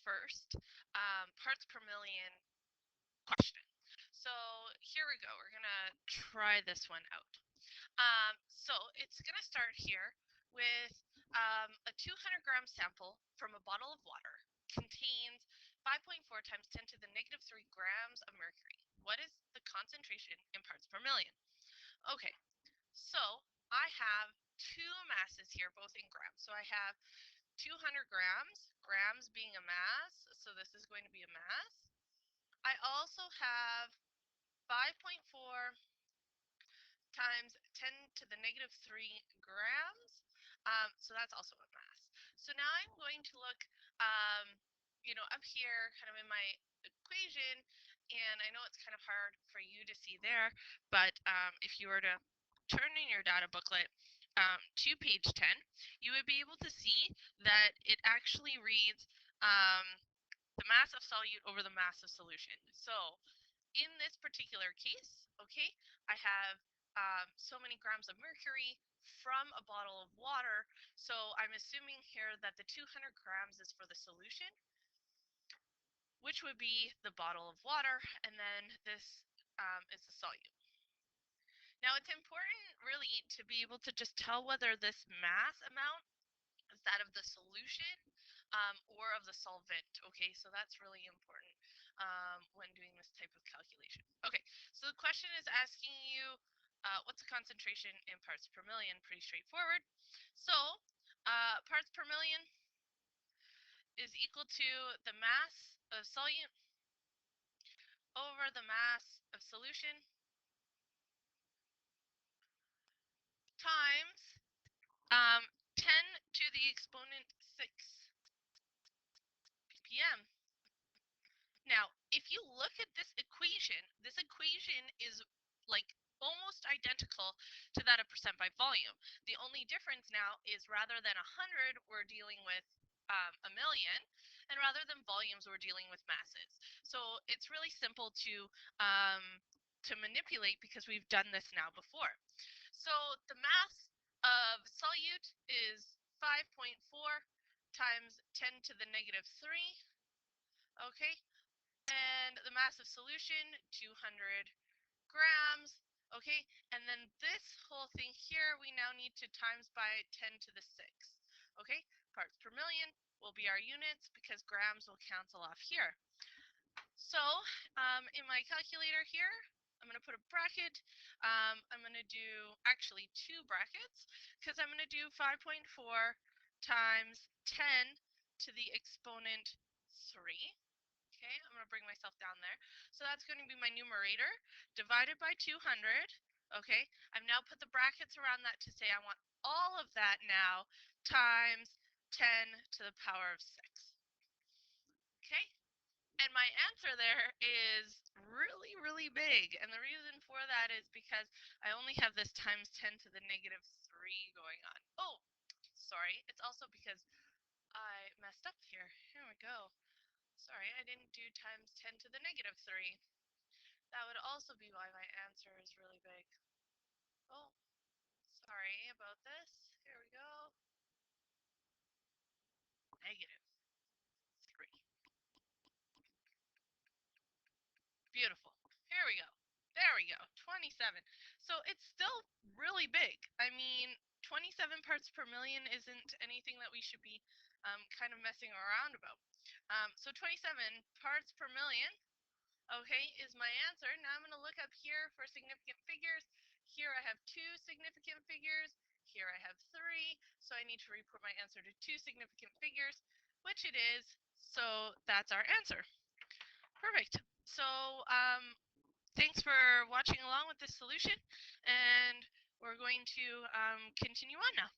first parts per million question. So here we go. We're going to try this one out. So it's going to start here with a 200-gram sample from a bottle of water contains 5.4 times 10 to the negative 3 grams of mercury. What is the concentration in parts per million? Okay, so I have two masses here, both in grams. So I have 200 grams, grams being a mass, so this is going to be a mass. I also have 5.4 times 10 to the negative 3 grams, so that's also a mass. So now I'm going to look, up here kind of in my equation, and I know it's kind of hard for you to see there, but if you were to turn in your data booklet to page 10, you would be able to see that it actually reads the mass of solute over the mass of solution. So in this particular case, okay, I have so many grams of mercury from a bottle of water, so I'm assuming here that the 200 grams is for the solution, which would be the bottle of water, and then this is the solute. Now it's important really to be able to just tell whether this mass amount is that of the solution or of the solvent. Okay, so that's really important when doing this type of calculation. Okay, so the question is asking you what's the concentration in parts per million. Pretty straightforward. So parts per million is equal to the mass of solute over the mass of solution times 10 to the exponent 6 ppm. Now, if you look at this equation is like almost identical to that of percent by volume. The only difference now is rather than 100, we're dealing with a million, and rather than volumes, we're dealing with masses. So it's really simple to manipulate because we've done this now before. So the mass of solute is 5.4 times 10 to the negative 3, okay? And the mass of solution, 200 grams, okay? And then this whole thing here, we now need to times by 10 to the 6, okay? Parts per million will be our units because grams will cancel off here. So in my calculator here, I'm going to put a bracket. I'm going to do actually two brackets because I'm going to do 5.4 times 10 to the exponent 3. Okay, I'm going to bring myself down there. So that's going to be my numerator divided by 200. Okay, I've now put the brackets around that to say I want all of that now times 10 to the power of 6. Okay, and my answer there is really, really big. And the reason for that is because I only have this times 10 to the negative 3 going on. Oh, sorry. It's also because I messed up here. Here we go. Sorry, I didn't do times 10 to the negative 3. That would also be why my answer is really big. Oh, sorry about this. Here we go. Negative 3. Beautiful. Here we go. There we go. 27. So it's still really big. I mean, 27 parts per million isn't anything that we should be kind of messing around about. So 27 parts per million, okay, is my answer. Now I'm going to look up here for significant figures. Here I have 2 significant figures. Here I have 3. So I need to report my answer to 2 significant figures, which it is. So that's our answer. Perfect. So thanks for watching along with this solution, and we're going to continue on now.